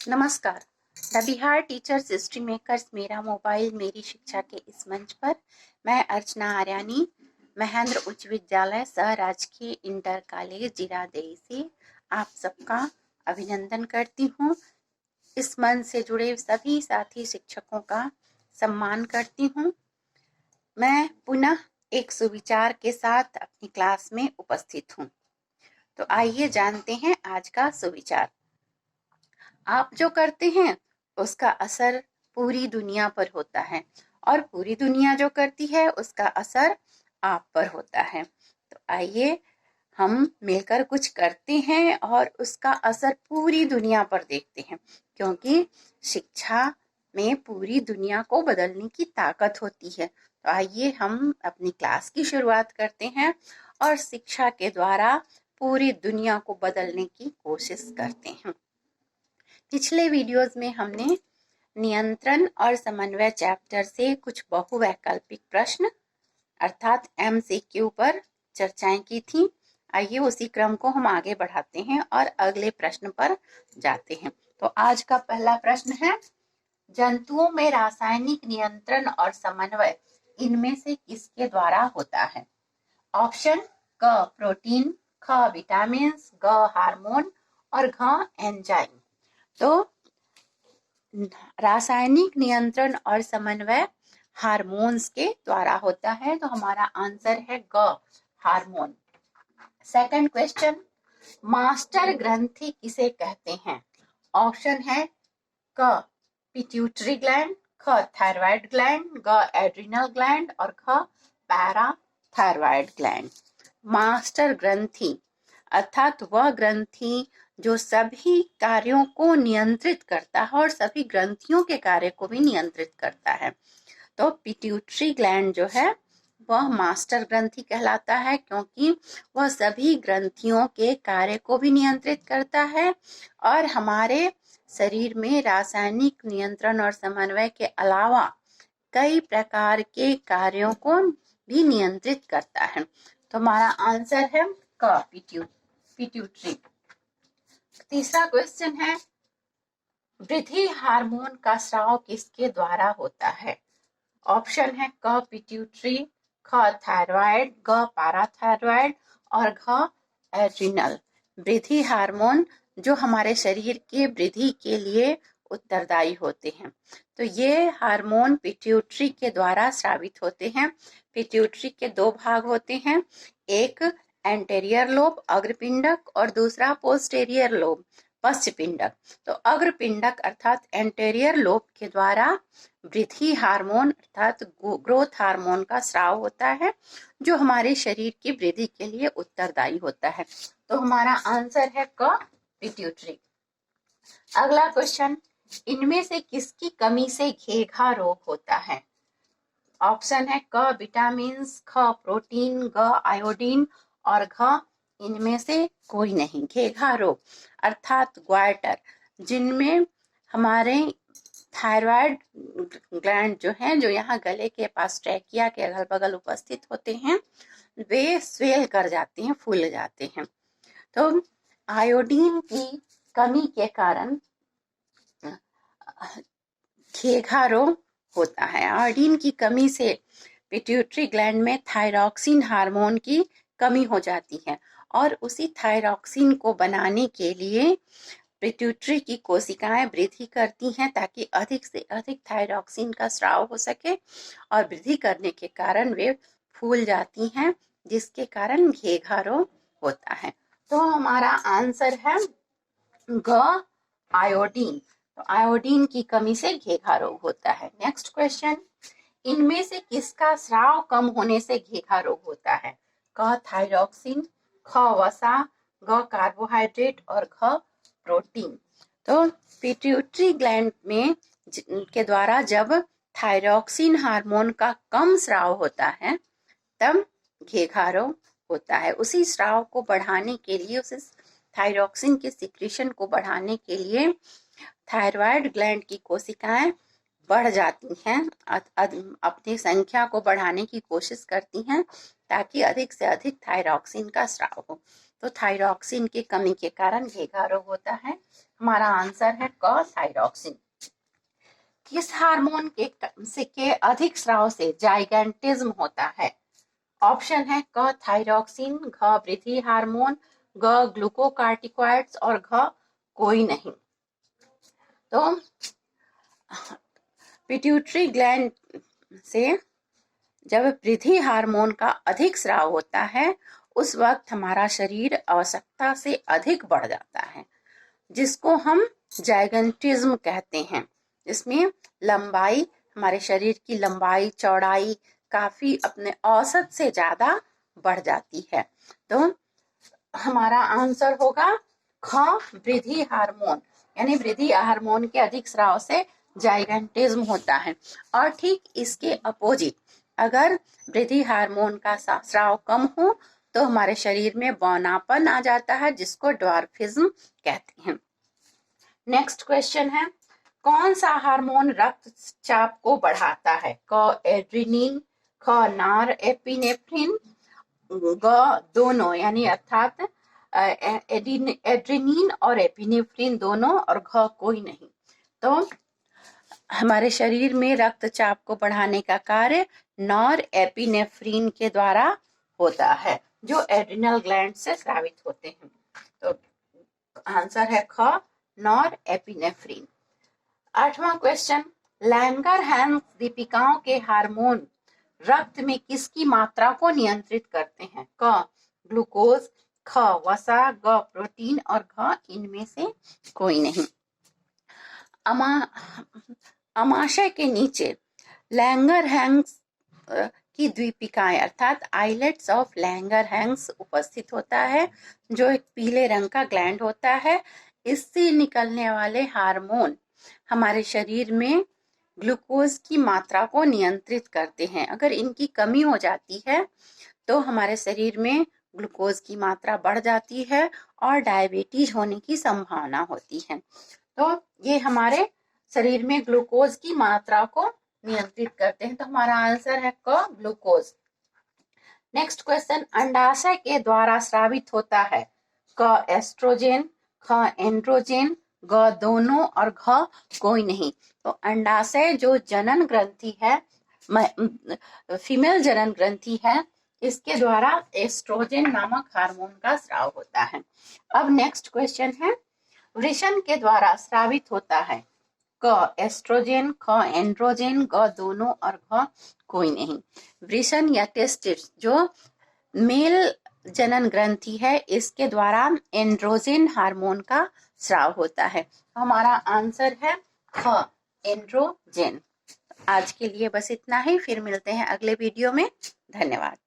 नमस्कार। The Bihar teachers history makers मेरा mobile मेरी शिक्षा के इस मंच पर मैं अर्चना आर्यानी महेंद्र उच्च विद्यालय सह राजकीय इंटर कॉलेज जिरादेई से आप सबका अभिनंदन करती हूँ। इस मंच से जुड़े सभी साथी शिक्षकों का सम्मान करती हूँ। मैं पुनः एक सुविचार के साथ अपनी क्लास में उपस्थित हूँ। तो आइए जानते हैं आज का सुविचार। आप जो करते हैं उसका असर पूरी दुनिया पर होता है और पूरी दुनिया जो करती है उसका असर आप पर होता है। तो आइए हम मिलकर कुछ करते हैं और उसका असर पूरी दुनिया पर देखते हैं, क्योंकि शिक्षा में पूरी दुनिया को बदलने की ताकत होती है। तो आइए हम अपनी क्लास की शुरुआत करते हैं और शिक्षा के द्वारा पूरी दुनिया को बदलने की कोशिश करते हैं। पिछले वीडियोस में हमने नियंत्रण और समन्वय चैप्टर से कुछ बहुवैकल्पिक प्रश्न अर्थात MCQ पर चर्चाएं की थी। आइए उसी क्रम को हम आगे बढ़ाते हैं और अगले प्रश्न पर जाते हैं। तो आज का पहला प्रश्न है, जंतुओं में रासायनिक नियंत्रण और समन्वय इनमें से किसके द्वारा होता है? ऑप्शन क प्रोटीन, ख विटामिन, ग हार्मोन और घ एंजाइम। तो रासायनिक नियंत्रण और समन्वय हार्मोन्स के द्वारा होता है। तो हमारा आंसर है ग हार्मोन। सेकंड क्वेश्चन, मास्टर ग्रंथि किसे कहते हैं? ऑप्शन है क पिट्यूटरी ग्लैंड, ख थायराइड ग्लैंड, ग एड्रिनल ग्लैंड और ख पैराथायराइड ग्लैंड। मास्टर ग्रंथि अर्थात वह ग्रंथि जो सभी कार्यों को नियंत्रित करता है और सभी ग्रंथियों के कार्य को भी नियंत्रित करता है। तो पिट्यूटरी ग्लैंड जो है वह मास्टर ग्रंथि कहलाता है, क्योंकि वह सभी ग्रंथियों के कार्य को भी नियंत्रित करता है और हमारे शरीर में रासायनिक नियंत्रण और समन्वय के अलावा कई प्रकार के कार्यों को भी नियंत्रित करता है। तो हमारा आंसर है क पिट्यूटरी। तीसरा क्वेश्चन है, वृद्धि हार्मोन का स्राव किसके द्वारा होता है? ऑप्शन है क पिट्यूटरी, ख थायराइड, ग पैराथायराइड और घ एड्रिनल। वृद्धि हार्मोन जो हमारे शरीर के वृद्धि के लिए उत्तरदायी होते हैं, तो ये हार्मोन पिट्यूटरी के द्वारा स्रावित होते हैं। पिट्यूटरी के दो भाग होते हैं, एक एंटेरियर लोब अग्रपिंडक और दूसरा पोस्टेरियर लोब पश्चपिंडक। तो अग्रपिंडक अर्थात एंटेरियर लोब के द्वारा वृद्धि हार्मोन अर्थात ग्रोथ हार्मोन का स्राव होता है, जो हमारे शरीर की वृद्धि के लिए उत्तरदायी होता है। तो हमारा आंसर है क पिट्यूटरी। अगला क्वेश्चन, इनमें से किसकी कमी से घेघा रोग होता है? ऑप्शन है क विटामिन, ख प्रोटीन, ग आयोडीन और घ इनमें से कोई नहीं। घेघा रोग अर्थात ग्वाइटर, जिनमें हमारे थायराइड ग्लैंड जो हैं, जो यहाँ गले के पास ट्रैकिया के अगल बगल उपस्थित होते हैं, वे स्वेल कर जाते हैं, फूल जाते हैं। तो आयोडीन की कमी के कारण घेघा रोग होता है। आयोडीन की कमी से पिट्यूटरी ग्लैंड में थायरॉक्सिन हार्मोन की कमी हो जाती है और उसी थायरॉक्सिन को बनाने के लिए पिट्यूटरी की कोशिकाएं वृद्धि करती हैं, ताकि अधिक से अधिक थायरॉक्सिन का स्राव हो सके और वृद्धि करने के कारण वे फूल जाती हैं, जिसके कारण घेघा रोग होता है। तो हमारा आंसर है ग आयोडीन। तो आयोडीन की कमी से घेघा रोग होता है। नेक्स्ट क्वेश्चन, इनमें से किसका स्राव कम होने से घेघा रोग होता है? क थायरॉक्सिन, ख वसा, ग कार्बोहाइड्रेट और घ प्रोटीन। तो पिट्यूटरी ग्लैंड में के द्वारा जब थायरॉक्सिन हार्मोन का कम स्राव होता है तब घेघा रोग होता है। उसी स्राव को बढ़ाने के लिए, उस थायरॉक्सिन के सिक्रीशन को बढ़ाने के लिए थायराइड ग्लैंड की कोशिकाएं बढ़ जाती हैं, अपनी संख्या को बढ़ाने की कोशिश करती हैं, ताकि अधिक से अधिक थायरॉक्सिन का स्राव हो। तो थायरॉक्सिन की कमी के कारण घेघा रोग होता है। हमारा आंसर है क थायरॉक्सिन। किस हार्मोन के अधिक स्राव से जाइगेंटिज्म होता है? ऑप्शन है क थायरॉक्सिन, घ वृद्धि हार्मोन, ग ग्लूकोकार्टिकॉइड्स और घ कोई नहीं। तो पिट्यूटरी ग्लैंड से जब वृद्धि हार्मोन का अधिक स्राव होता है उस वक्त हमारा शरीर आवश्यकता से अधिक बढ़ जाता है, जिसको हम जाइगेंटिज्म कहते हैं। इसमें लंबाई, हमारे शरीर की लंबाई चौड़ाई काफी अपने औसत से ज्यादा बढ़ जाती है। तो हमारा आंसर होगा ख वृद्धि हार्मोन, यानी वृद्धि हार्मोन के अधिक स्राव से जाइगेंटिज्म होता है। और ठीक इसके अपोजिट, अगर वृद्धि हार्मोन का स्राव कम हो तो हमारे शरीर में बौनापन आ जाता है, जिसको ड्वार्फिज्म कहते हैं। नेक्स्ट क्वेश्चन है, कौन सा हार्मोन रक्तचाप को बढ़ाता है? क एड्रेनिन, ख नॉर एपिनेफ्रिन, ग दोनों यानी अर्थात एड्रेनिन और एपिनेफ्रिन दोनों, और घ कोई नहीं। तो हमारे शरीर में रक्तचाप को बढ़ाने का कार्य नॉर एपिनेफ्रिन के द्वारा होता है, जो एड्रिनल ग्लैंड से स्रावित होते हैं। तो आंसर है ख नॉर एपिनेफ्रिन। 8वां क्वेश्चन, लैंगरहैंस दीपिकाओं के हार्मोन रक्त में किसकी मात्रा को नियंत्रित करते हैं? क ग्लूकोज, ख वसा, ग प्रोटीन और घ इनमें से कोई नहीं। अमाशय के नीचे लैंगरहैंस की द्वीपिकाएं अर्थात आइलेट्स ऑफ लैंगरहैंस उपस्थित होता है, जो एक पीले रंग का ग्लैंड होता है। इससे निकलने वाले हार्मोन हमारे शरीर में ग्लूकोज की मात्रा को नियंत्रित करते हैं। अगर इनकी कमी हो जाती है तो हमारे शरीर में ग्लूकोज की मात्रा बढ़ जाती है और डायबिटीज होने की संभावना होती है। तो ये हमारे शरीर में ग्लूकोज की मात्रा को नियंत्रित करते हैं। तो हमारा आंसर है क ग्लूकोज। नेक्स्ट क्वेश्चन, अंडाशय के द्वारा स्रावित होता है? क एस्ट्रोजेन, ख एंड्रोजेन, ग दोनों और घ कोई नहीं। तो अंडाशय जो जनन ग्रंथि है, फीमेल जनन ग्रंथि है, इसके द्वारा एस्ट्रोजेन नामक हार्मोन का स्राव होता है। अब नेक्स्ट क्वेश्चन है, वृषण के द्वारा स्रावित होता है? क एस्ट्रोजेन, ख एंड्रोजेन, ग दोनों और घ कोई नहीं। वृषण या टेस्टिस जो मेल जनन ग्रंथि है, इसके द्वारा एंड्रोजेन हार्मोन का स्राव होता है। हमारा आंसर है ख एंड्रोजेन। आज के लिए बस इतना ही, फिर मिलते हैं अगले वीडियो में। धन्यवाद।